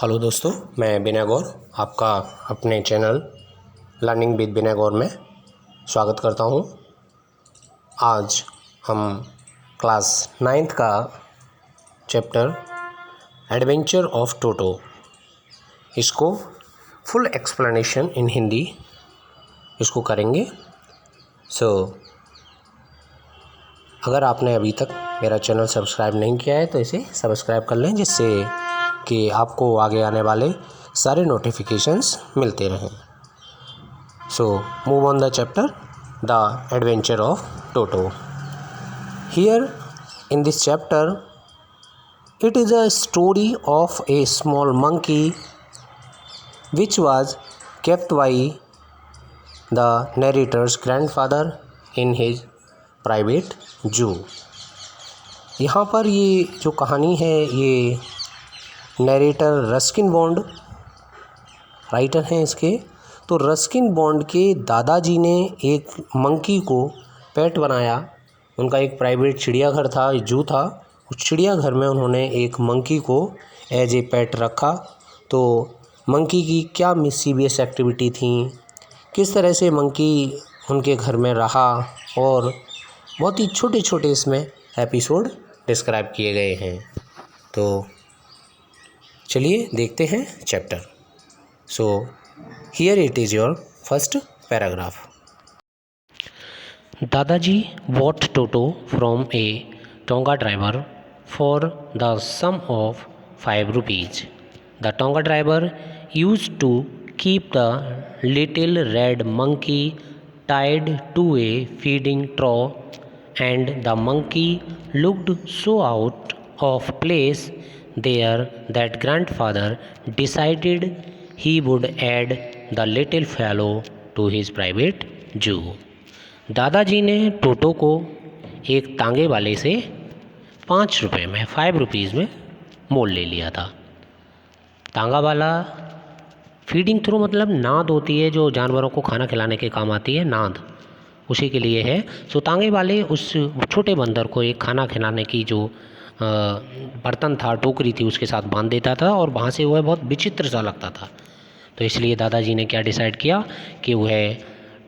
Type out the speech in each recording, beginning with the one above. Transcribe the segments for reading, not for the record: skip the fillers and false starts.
Hello दोस्तों, मैं विनय गौर आपका अपने चैनल लर्निंग विद विनय गौर में स्वागत करता हूं। आज हम क्लास 9th का चैप्टर एडवेंचर ऑफ टोटो, इसको फुल एक्सप्लेनेशन इन हिंदी इसको करेंगे। अगर आपने अभी तक मेरा चैनल सब्सक्राइब नहीं किया है तो इसे सब्सक्राइब कर लें, जिससे कि आपको आगे आने वाले सारे नोटिफिकेशंस मिलते रहें। Move on the chapter the adventure of Toto. Here in this chapter it is a story of a small monkey which was kept by the narrator's grandfather in his private zoo। यहाँ पर ये जो कहानी है ये narrator Ruskin bond writer हैं इसके। तो रस्किन बॉन्ड के दादाजी ने एक मंकी को पेट बनाया। उनका एक प्राइवेट चिड़ियाघर था, जू था। उस चिड़ियाघर में उन्होंने एक मंकी को एज ए पेट रखा। तो मंकी की क्या मिस्चीवियस एक्टिविटी थी, किस तरह से मंकी उनके घर में रहा, और बहुत ही छोटे छोटे इसमें एपिसोड डिस्क्राइब किए गए हैं। तो चलिए देखते हैं chapter. Here it is your first paragraph. दादाजी bought Toto from a Tonga driver for the sum of 5 rupees. The Tonga driver used to keep the little red monkey tied to a feeding trough, and the monkey looked so out of place there that grandfather decided he would add the little fellow to his private zoo. दादाजी ने टोटो को एक तांगे वाले से 5 रुपये में 5 rupees में मोल ले लिया था। तांगा वाला फीडिंग थ्रो मतलब नाद होती है जो जानवरों को खाना खिलाने के काम आती है, नाद उसी के लिए है। सो तांगे वाले उस छोटे बंदर को एक खाना खिलाने की जो बर्तन था, टोकरी थी, उसके साथ बांध देता था, और वहाँ से वह बहुत विचित्र सा लगता था। तो इसलिए दादाजी ने क्या डिसाइड किया कि वह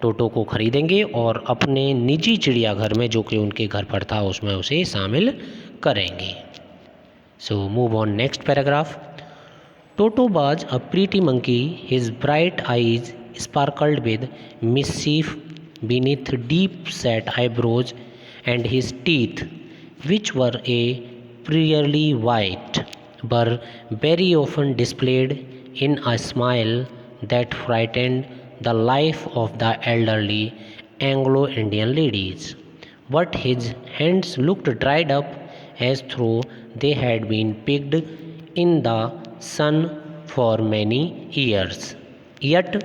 टोटो को ख़रीदेंगे और अपने निजी चिड़ियाघर में, जो कि उनके घर पर था, उसमें उसे शामिल करेंगे। Move on next paragraph. Toto was a pretty monkey. His bright eyes sparkled with mischief beneath deep-set eyebrows, and his teeth, which were a pearly white, were very often displayed in a smile that frightened the life of the elderly Anglo-Indian ladies. But his hands looked dried up as though they had been picked in the sun for many years. Yet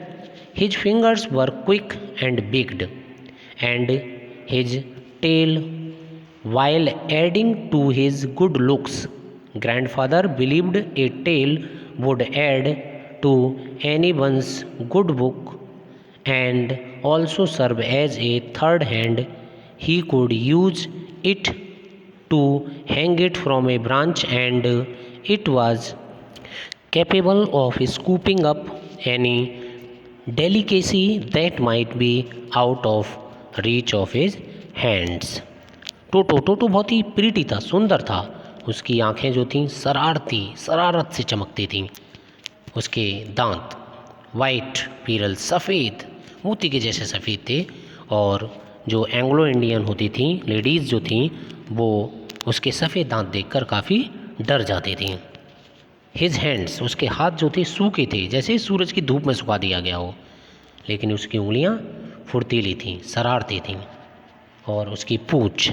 his fingers were quick and big, and his tail, while adding to his good looks, grandfather believed a tail would add to anyone's good book and also serve as a third hand. He could use it to hang it from a branch, and it was capable of scooping up any delicacy that might be out of reach of his hands. टोटो बहुत ही pretty था, सुंदर था। उसकी आँखें जो थीं शरारत से चमकती थीं। उसके दांत वाइट पीरल सफ़ेद मोती के जैसे सफ़ेद थे, और जो एंग्लो इंडियन होती थीं लेडीज़ जो थीं वो उसके सफ़ेद दांत देखकर काफ़ी डर जाती थीं। हिज हैंड्स, उसके हाथ जो थे सूखे थे, जैसे सूरज की धूप में सुखा दिया गया हो, लेकिन उसकी उंगलियां फुर्तीली थीं, शरारती थीं। और उसकी पूँछ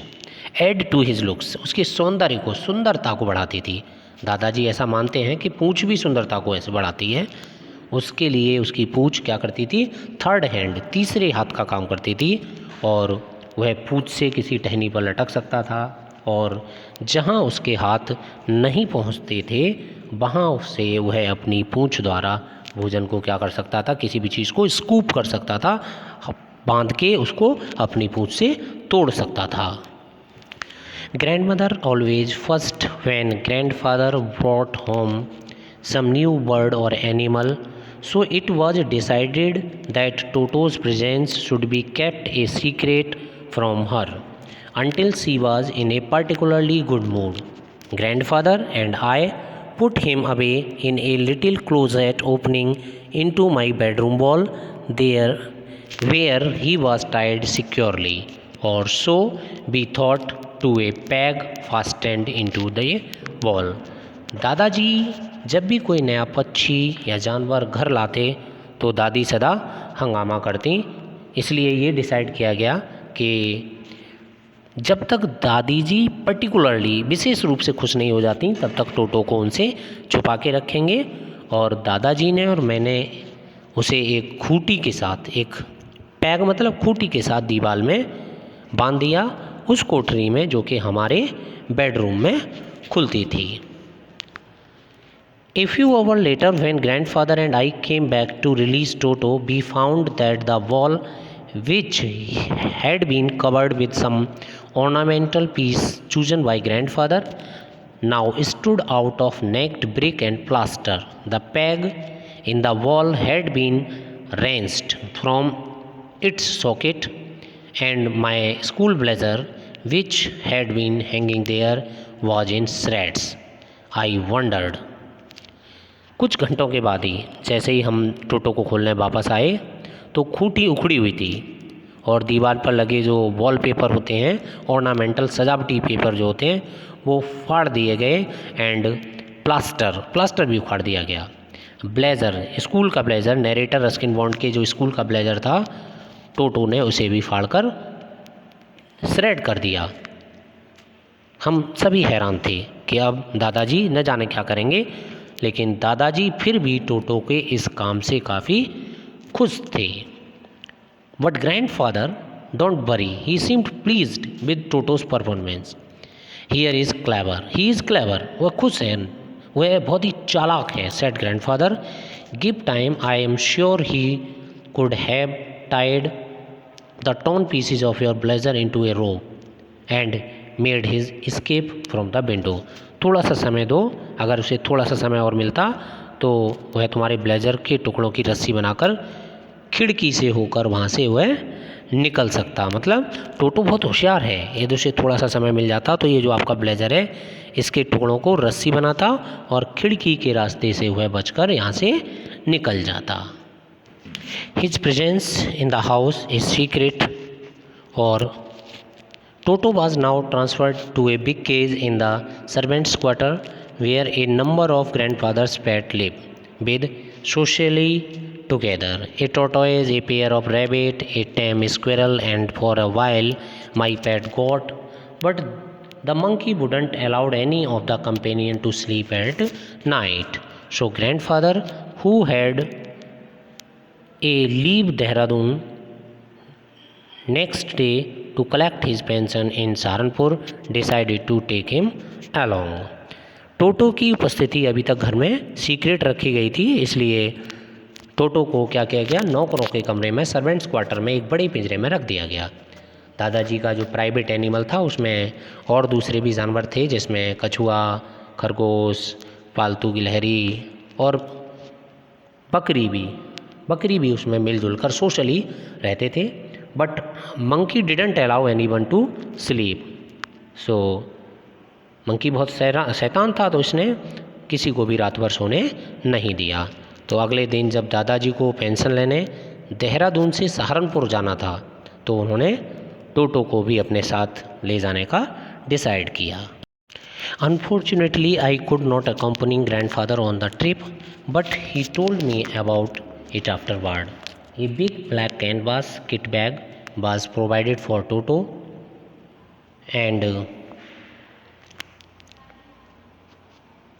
एड टू हिज लुक्स, उसके सौंदर्य को, सुंदरता को बढ़ाती थी। दादाजी ऐसा मानते हैं कि पूँछ भी सुंदरता को ऐसे बढ़ाती है। उसके लिए उसकी पूँछ क्या करती थी, थर्ड हैंड, तीसरे हाथ का काम करती थी, और वह पूँछ से किसी टहनी पर लटक सकता था, और जहाँ उसके हाथ नहीं पहुँचते थे वहाँ से वह अपनी पूँछ द्वारा भोजन को क्या कर सकता था, किसी भी चीज़ को स्कूप कर सकता था, बांध के उसको अपनी पूँछ से तोड़ सकता था। Grandmother always fussed when grandfather brought home some new bird or animal, so it was decided that Toto's presence should be kept a secret from her until she was in a particularly good mood. Grandfather and I put him away in a little closet opening into my bedroom wall, there where he was tied securely, or so we thought, to a peg fastened into the wall. दादाजी जब भी कोई नया पक्षी या जानवर घर लाते तो दादी सदा हंगामा करती, इसलिए ये डिसाइड किया गया कि जब तक दादी जी पर्टिकुलरली विशेष रूप से खुश नहीं हो जाती तब तक टोटो को उनसे छुपा के रखेंगे। और दादाजी ने और मैंने उसे एक खूंटी के साथ, एक पैग मतलब खूंटी के साथ दीवार में बांध दिया, उस कोठरी में जो कि हमारे बेडरूम में खुलती थी। A few hours later, when grandfather and I came back to release Toto, we found that the wall, which had been covered with some ornamental piece chosen by grandfather, now stood out of naked brick and plaster. The peg in the wall had been wrenched from its socket, and my school blazer, which had been hanging there, was in shreds. I wondered. कुछ घंटों के बाद ही जैसे ही हम टोटो को खोलने वापस आए तो खूंटी उखड़ी हुई थी और दीवार पर लगे जो वॉलपेपर होते हैं, ऑर्नामेंटल सजावटी पेपर जो होते हैं, वो फाड़ दिए गए एंड प्लास्टर भी उखाड़ दिया गया। ब्लेज़र, स्कूल का ब्लेज़र, नरेटर रस्किन बॉन्ड के जो स्कूल का ब्लेज़र था, टोटो ने उसे भी फाड़कर श्रेड कर दिया। हम सभी हैरान थे कि अब दादाजी न जाने क्या करेंगे, लेकिन दादाजी फिर भी टोटो के इस काम से काफ़ी खुश थे। But grandfather, don't worry, he seemed pleased with टोटोज performance. Here is clever, he is clever, वह खुश है, वह बहुत ही चालाक है, said grandfather. Give time, I am sure he could have tied the torn pieces of your blazer into a rope and made his escape from the window. थोड़ा सा समय दो, अगर उसे थोड़ा सा समय और मिलता तो वह तुम्हारे ब्लेज़र के टुकड़ों की रस्सी बनाकर खिड़की से होकर वहाँ से वह निकल सकता। मतलब टोटो बहुत होशियार है, यदि उसे थोड़ा सा समय मिल जाता तो ये जो आपका ब्लेज़र है इसके टुकड़ों को रस्सी बनाता और खिड़की के रास्ते से वह बचकर यहाँ से निकल जाता। His presence in the house is secret, or Toto was now transferred to a big cage in the servants' quarter where a number of grandfather's pets live with socially together. A tortoise, a pair of rabbit, a tame squirrel, and for a while my pet goat. But the monkey wouldn't allow any of the companion to sleep at night. So grandfather, who had a leave Dehradun next day to collect his pension in Saharanpur, decided to take him along. टोटो की उपस्थिति अभी तक घर में secret रखी गई थी, इसलिए टोटो को क्या किया गया, नौकरों के कमरे में, सर्वेंट्स क्वार्टर में एक बड़े पिंजरे में रख दिया गया। दादाजी का जो प्राइवेट एनिमल था उसमें और दूसरे भी जानवर थे, जिसमें कछुआ, खरगोश, पालतू गिलहरी और बकरी भी उसमें मिलजुल कर सोशली रहते थे। But monkey didn't allow any one two sleep. So monkey बहुत शैतान था, तो इसने किसी को भी रात भर सोने नहीं दिया। तो अगले दिन जब दादाजी को पेंशन लेने देहरादून से सहारनपुर जाना था तो उन्होंने टोटो को भी अपने साथ ले जाने का डिसाइड किया। Unfortunately, I could not accompany grandfather on the trip, but he told me about it afterward. A big black canvas kit bag was provided for Toto, and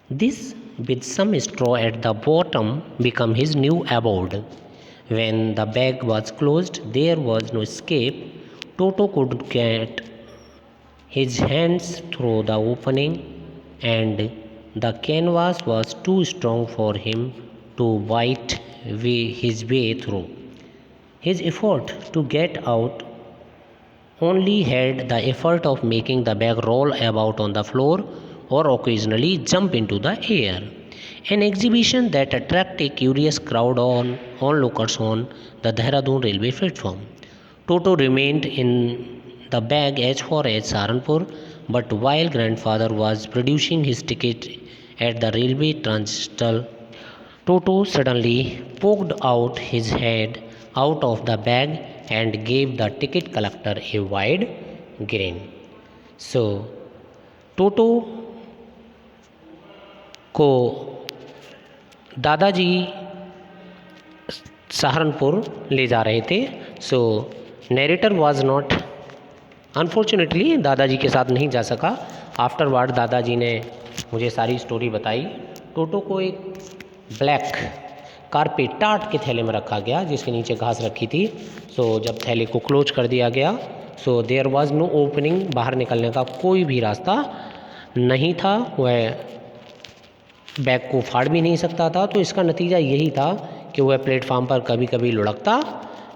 this, with some straw at the bottom, became his new abode. When the bag was closed, there was no escape. Toto could get his hands through the opening, and the canvas was too strong for him to bite his way through. His effort to get out only had the effort of making the bag roll about on the floor or occasionally jump into the air. an exhibition that attracted a curious crowd on onlookers on the Dehradun railway platform. Toto remained in the bag as far as Saharanpur, but while grandfather was producing his ticket at the railway turnstile, Toto suddenly poked out his head out of the bag and gave the ticket collector a wide grin. So, टोटो को दादाजी सहारनपुर ले जा रहे थे. सो narrator was not, unfortunately दादाजी के साथ नहीं जा सका. आफ्टरवर्ड दादाजी ने मुझे सारी स्टोरी बताई. टोटो को एक ब्लैक कारपेट टाट के थैले में रखा गया जिसके नीचे घास रखी थी. सो जब थैले को क्लोज कर दिया गया, so there was no opening, बाहर निकलने का कोई भी रास्ता नहीं था. वह बैग को फाड़ भी नहीं सकता था. तो इसका नतीजा यही था कि वह प्लेटफार्म पर कभी कभी लुढ़कता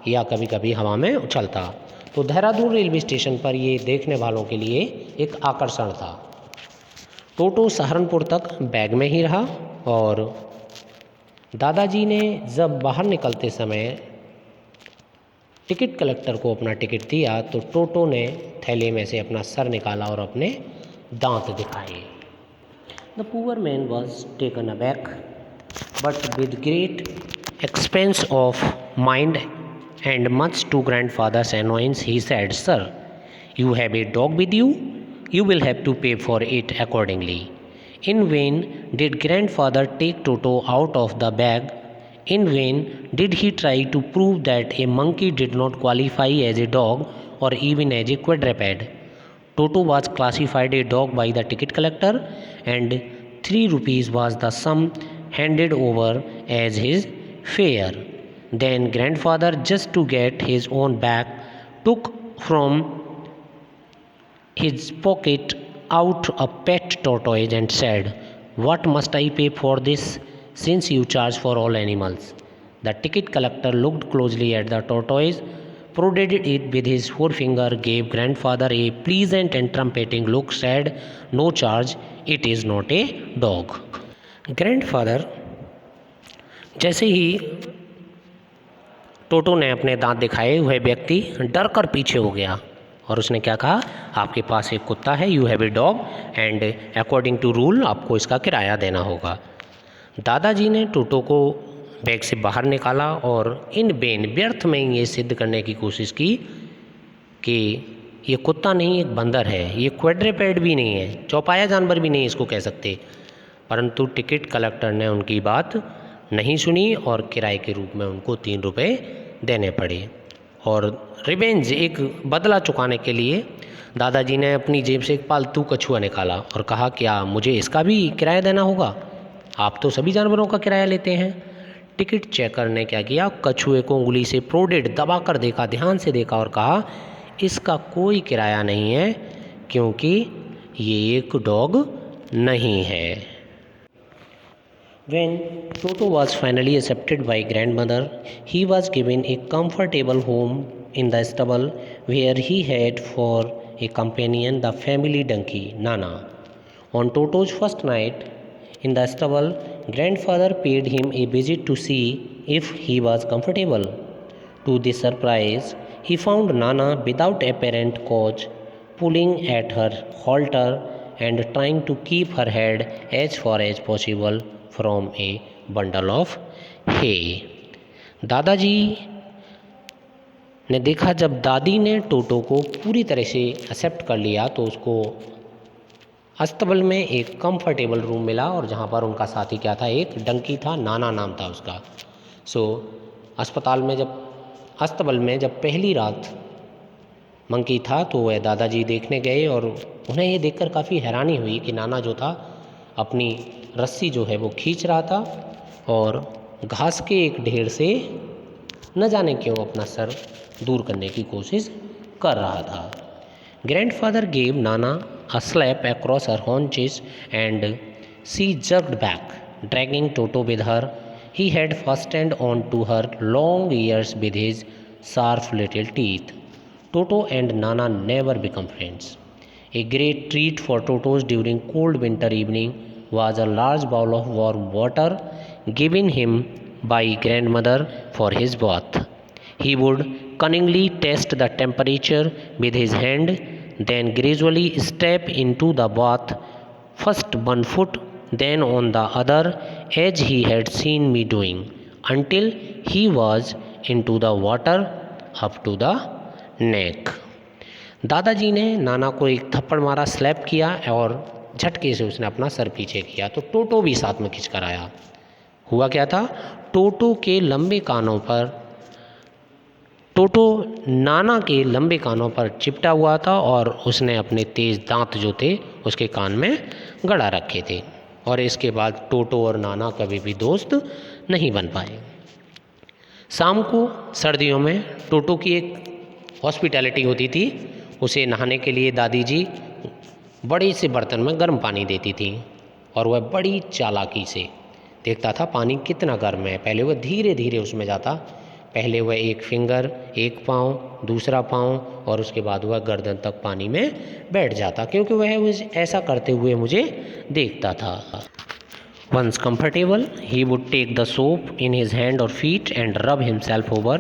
या कभी कभी हवा में उछलता. तो देहरादून रेलवे स्टेशन पर ये देखने वालों के लिए एक आकर्षण था. टोटो सहारनपुर तक बैग में ही रहा और दादाजी ने जब बाहर निकलते समय टिकट कलेक्टर को अपना टिकट दिया तो टोटो ने थैले में से अपना सर निकाला और अपने दांत दिखाए. The poor man was taken aback but with great expense of mind and much to grandfather's annoyance he said, "Sir, you have a dog with you? You will have to pay for it accordingly." In vain did grandfather take Toto out of the bag. In vain did he try to prove that a monkey did not qualify as a dog or even as a quadruped. Toto was classified a dog by the ticket collector, and 3 rupees was the sum handed over as his fare. Then grandfather, just to get his own back, took from his pocket out a pet tortoise and said, "What must I pay for this, since you charge for all animals?" The ticket collector looked closely at the tortoise, prodded it with his forefinger, gave grandfather a pleasant and trumpeting look, said, "No charge, it is not a dog." Grandfather, जैसे ही टोटो ने अपने दांत दिखाए, वह व्यक्ति डर कर पीछे हो गया और उसने क्या कहा, आपके पास एक कुत्ता है, you have a dog and according to rule आपको इसका किराया देना होगा. दादाजी ने टोटो को बैग से बाहर निकाला और इन बेन व्यर्थ में ये सिद्ध करने की कोशिश की कि ये कुत्ता नहीं, एक बंदर है, ये क्वाड्रूपेड भी नहीं है, चौपाया जानवर भी नहीं इसको कह सकते. परंतु टिकट कलेक्टर ने उनकी बात नहीं सुनी और किराए के रूप में उनको 3 रुपये देने पड़े. और रिवेंज, एक बदला चुकाने के लिए दादाजी ने अपनी जेब से एक पालतू कछुआ निकाला और कहा, क्या मुझे इसका भी किराया देना होगा? आप तो सभी जानवरों का किराया लेते हैं. टिकट चेकर ने क्या किया, कछुए को उंगली से प्रोडेड दबा कर देखा, ध्यान से देखा और कहा, इसका कोई किराया नहीं है क्योंकि ये एक डॉग नहीं है. When Toto was finally accepted by grandmother, he was given a comfortable home in the stable where he had for a companion the family donkey, Nana. On Toto's first night in the stable, grandfather paid him a visit to see if he was comfortable. To his surprise, he found Nana without apparent cause, pulling at her halter and trying to keep her head as far as possible from a bundle of hay. दादाजी ने देखा जब दादी ने टोटो को पूरी तरह से एक्सेप्ट कर लिया तो उसको अस्तबल में एक कंफर्टेबल रूम मिला और जहाँ पर उनका साथी क्या था, एक डंकी था, नाना नाम था उसका. सो अस्पताल में जब अस्तबल में जब पहली रात मंकी था तो वह दादाजी देखने गए और उन्हें ये देखकर काफ़ी हैरानी हुई कि नाना जो था अपनी रस्सी जो है वो खींच रहा था और घास के एक ढेर से न जाने क्यों अपना सर दूर करने की कोशिश कर रहा था. Grandfather gave Nana a slap across her haunches and she jerked back, dragging Toto with her. He had fastened on to her long ears with his sharp little teeth. Toto and Nana never become friends. A great treat for Totos during cold winter evening was a large bowl of warm water given him by grandmother for his bath. He would cunningly test the temperature with his hand, then gradually step into the bath, first one foot, then on the other, as he had seen me doing, until he was into the water up to the neck. दादाजी ने नाना को एक थप्पड़ मारा, slab किया और झटके से उसने अपना सर पीछे किया तो टोटो भी साथ में खिंच कर आया। हुआ क्या था, टोटो के लंबे कानों पर, टोटो नाना के लंबे कानों पर चिपटा हुआ था और उसने अपने तेज़ दांत जो थे उसके कान में गड़ा रखे थे। और इसके बाद टोटो और नाना कभी भी दोस्त नहीं बन पाए। शाम को सर्दियों में टोटो की एक हॉस्पिटैलिटी होती थी। उसे नहाने के लिए दादी जी बड़े से बर्तन में गर्म पानी देती थी और वह बड़ी चालाकी से देखता था पानी कितना गर्म है। पहले वह धीरे धीरे उसमें जाता, पहले वह एक फिंगर, एक पाँव, दूसरा पाँव और उसके बाद वह गर्दन तक पानी में बैठ जाता, क्योंकि वह ऐसा करते हुए मुझे देखता था। Once comfortable, he would take the soap in his hand or feet and rub himself over.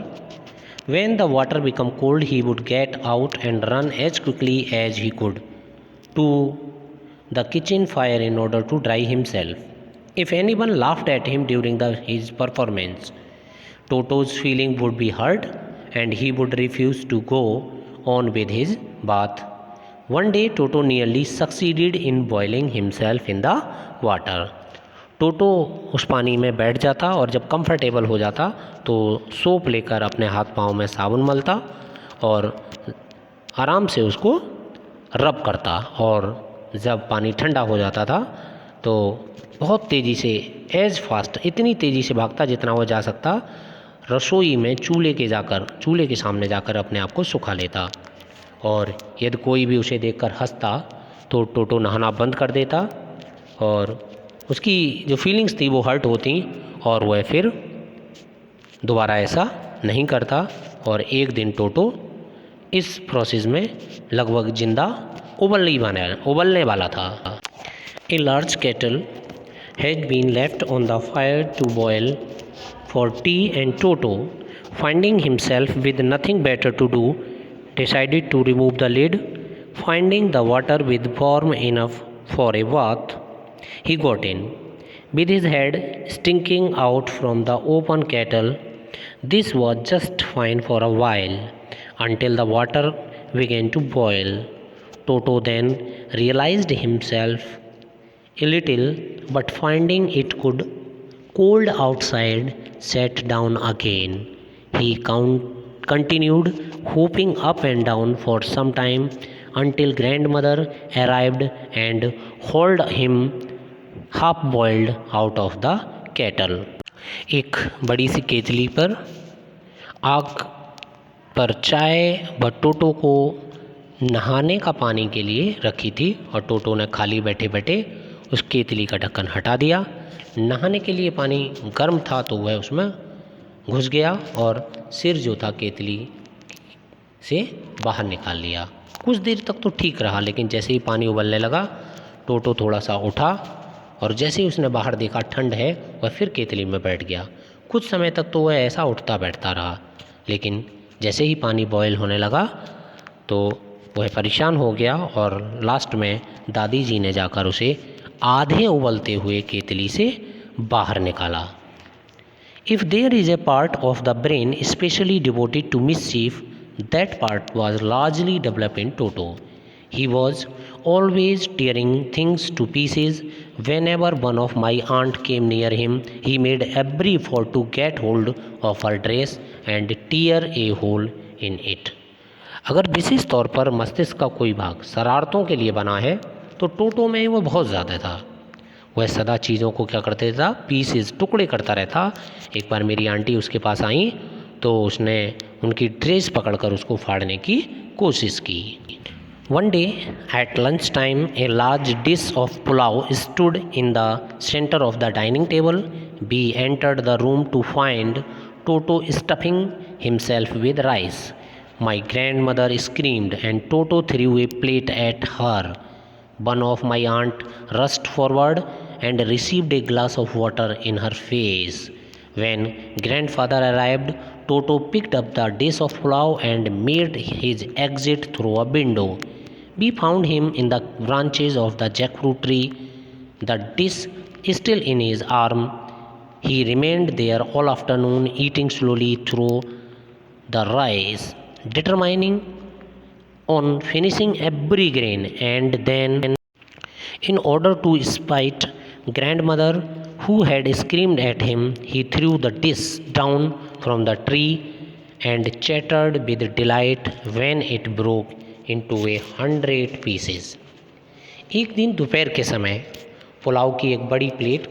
When the water became cold, he would get out and run as quickly as he could to the kitchen fire in order to dry himself. If anyone laughed at him during his performance, Toto's feeling would be hurt and he would refuse to go on with his bath. One day, Toto nearly succeeded in boiling himself in the water. टोटो उस पानी में बैठ जाता और जब comfortable हो जाता तो सोप लेकर अपने हाथ पाँव में साबुन मलता और आराम से उसको रब करता, और जब पानी ठंडा हो जाता था तो बहुत तेज़ी से, एज फास्ट, इतनी तेज़ी से भागता जितना वो जा सकता, रसोई में चूल्हे के सामने जाकर अपने आप को सुखा लेता। और यदि कोई भी उसे देखकर हंसता तो टोटो नहाना बंद कर देता और उसकी जो फीलिंग्स थी वो हर्ट होती और वह फिर दोबारा ऐसा नहीं करता। और एक दिन टोटो इस प्रोसेस में लगभग जिंदा उबलने वाला था। A large kettle had been left on the fire to boil for tea and Toto, finding himself with nothing better to do, decided to remove the lid. Finding the water with warm enough for a bath, he got in, with his head sticking out from the open kettle. This was just fine for a while, until the water began to boil. Toto then realized himself a little, but finding it cold outside, sat down again. He continued hopping up and down for some time, until grandmother arrived and hauled him half boiled out of the kettle. एक बड़ी सी केतली पर आग पर चाय व टोटो को नहाने का पानी के लिए रखी थी और टोटो ने खाली बैठे बैठे उस केतली का ढक्कन हटा दिया। नहाने के लिए पानी गर्म था तो वह उसमें घुस गया और सिर जो था केतली से बाहर निकाल लिया। कुछ देर तक तो ठीक रहा, लेकिन जैसे ही पानी उबलने लगा टोटो थोड़ा सा उठा और जैसे ही उसने बाहर देखा ठंड है, वह फिर केतली में बैठ गया। कुछ समय तक तो वह ऐसा उठता बैठता रहा, लेकिन जैसे ही पानी बॉयल होने लगा तो वह परेशान हो गया और लास्ट में दादी जी ने जाकर उसे आधे उबलते हुए केतली से बाहर निकाला। If there is a part of the brain especially devoted to mischief, that part was largely developed in Toto. He was always tearing things to pieces. Whenever one of my aunt came near him, he made every effort to get hold of her dress and tear a hole in it. अगर विशेष तौर पर मस्तिष्क का कोई भाग शरारतों के लिए बना है तो टोटो में वो बहुत ज़्यादा था। वह सदा चीज़ों को क्या करते था, पीसेस, टुकड़े करता रहता। एक बार मेरी आंटी उसके पास आई तो उसने उनकी ड्रेस पकड़कर उसको फाड़ने की कोशिश की। One day at lunch time, a large dish of pulao stood in the center of the dining table. B entered the room to find Toto stuffing himself with rice. My grandmother screamed and Toto threw a plate at her. One of my aunt rushed forward and received a glass of water in her face. When grandfather arrived, Toto picked up the dish of pulao and made his exit through a window. We found him in the branches of the jackfruit tree, the dish still in his arm. He remained there all afternoon, eating slowly through the rice, determining on finishing every grain. And then, in order to spite grandmother, who had screamed at him, he threw the dish down from the tree and chattered with delight when it broke into 100 pieces. एक दिन दोपहर के समय पुलाव की एक बड़ी plate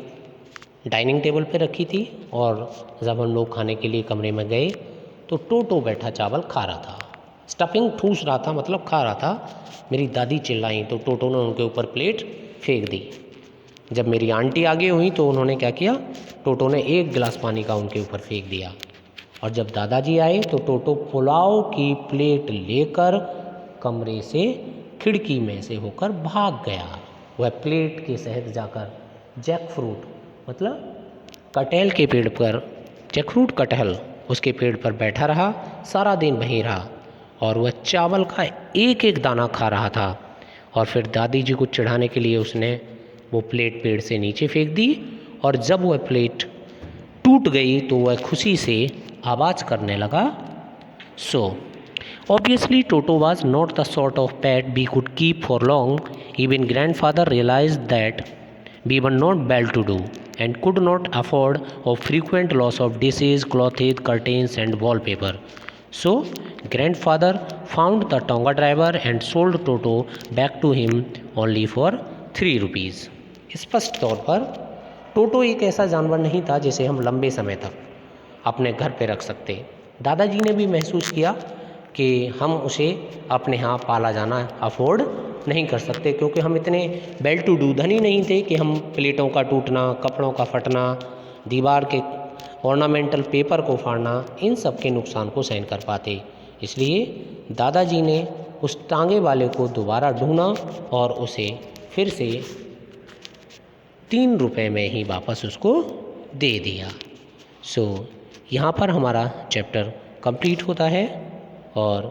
dining table पर रखी थी, और जब हम लोग खाने के लिए कमरे में गए तो टोटो बैठा चावल खा रहा था, स्टफिंग ठूस रहा था, मतलब खा रहा था। मेरी दादी चिल्लाई तो टोटो ने उनके ऊपर प्लेट फेंक दी। जब मेरी आंटी आगे हुई तो उन्होंने क्या किया, टोटो ने एक गिलास पानी का उनके ऊपर फेंक दिया। और जब दादाजी आए तो टोटो पुलाव की प्लेट लेकर कमरे से खिड़की में से होकर भाग गया। वह प्लेट के सहित जाकर जैकफ्रूट, मतलब कटहल के पेड़ पर, जैकफ्रूट कटहल उसके पेड़ पर बैठा रहा, सारा दिन वहीं रहा, और वह चावल का एक एक दाना खा रहा था। और फिर दादी जी को चिढ़ाने के लिए उसने वो प्लेट पेड़ से नीचे फेंक दी, और जब वह प्लेट टूट गई तो वह खुशी से आवाज़ करने लगा, सो obviously Toto was not the sort of pet we could keep for long. Even grandfather realized that we were not well to do and could not afford a frequent loss of dishes, clothes, curtains and wallpaper. So grandfather found the Tonga driver and sold Toto back to him only for 3 rupees. स्पष्ट तौर पर टोटो एक ऐसा जानवर नहीं था जिसे हम लंबे समय तक अपने घर पे रख सकते। दादाजी ने भी महसूस किया कि हम उसे अपने यहाँ पाला जाना अफोर्ड नहीं कर सकते, क्योंकि हम इतने वेल टू डू धनी नहीं थे कि हम प्लेटों का टूटना, कपड़ों का फटना, दीवार के ऑर्नामेंटल पेपर को फाड़ना, इन सब के नुकसान को सहन कर पाते। इसलिए दादाजी ने उस टांगे वाले को दोबारा ढूंढा और उसे फिर से 3 रुपये में ही वापस उसको दे दिया। सो यहाँ पर हमारा चैप्टर कंप्लीट होता है, और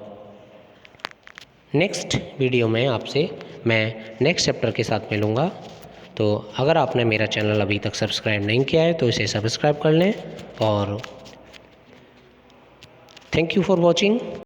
नेक्स्ट वीडियो में आपसे मैं नेक्स्ट चैप्टर के साथ मिलूँगा। तो अगर आपने मेरा चैनल अभी तक सब्सक्राइब नहीं किया है तो इसे सब्सक्राइब कर लें, और थैंक यू फॉर वॉचिंग।